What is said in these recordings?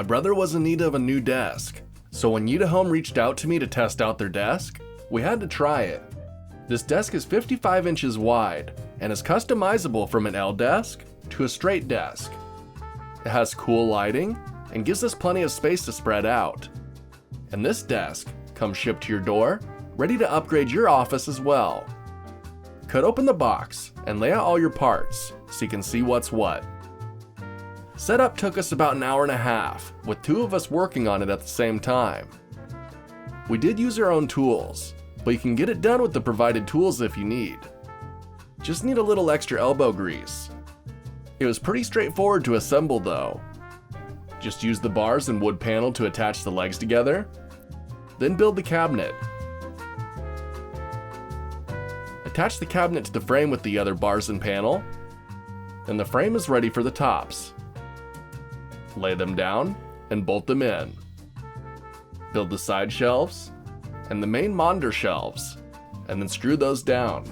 My brother was in need of a new desk, so when Yitahome reached out to me to test out their desk, we had to try it. This desk is 55 inches wide and is customizable from an L desk to a straight desk. It has cool lighting and gives us plenty of space to spread out. And this desk comes shipped to your door, ready to upgrade your office as well. Cut open the box and lay out all your parts so you can see what's what. Setup took us about an hour and a half, with 2 of us working on it at the same time. We did use our own tools, but you can get it done with the provided tools if you need. Just need a little extra elbow grease. It was pretty straightforward to assemble though. Just use the bars and wood panel to attach the legs together, then build the cabinet. Attach the cabinet to the frame with the other bars and panel, and the frame is ready for the tops. Lay them down and bolt them in. Build the side shelves and the main monitor shelves, and then screw those down.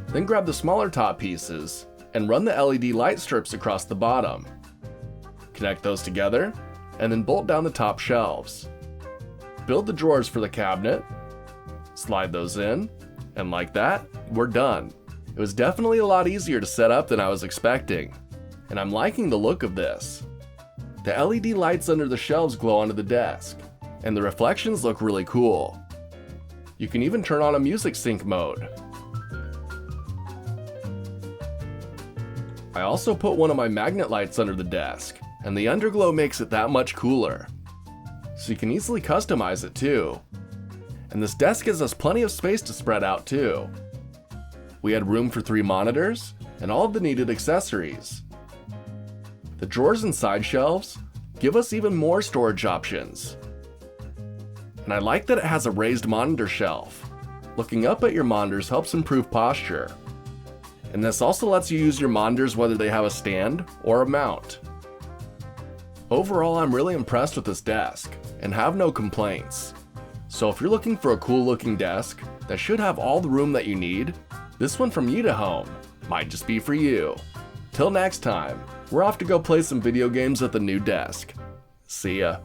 Then grab the smaller top pieces and run the LED light strips across the bottom. Connect those together and then bolt down the top shelves. Build the drawers for the cabinet, slide those in, and like that, we're done. It was definitely a lot easier to set up than I was expecting, and I'm liking the look of this. The LED lights under the shelves glow onto the desk, and the reflections look really cool. You can even turn on a music sync mode. I also put one of my magnet lights under the desk, and the underglow makes it that much cooler. So you can easily customize it too. And this desk gives us plenty of space to spread out too. We had room for 3 monitors and all of the needed accessories. The drawers and side shelves give us even more storage options. And I like that it has a raised monitor shelf. Looking up at your monitors helps improve posture. And this also lets you use your monitors whether they have a stand or a mount. Overall, I'm really impressed with this desk and have no complaints. So if you're looking for a cool looking desk that should have all the room that you need, this one from Yitahome might just be for you. Till next time, we're off to go play some video games at the new desk. See ya.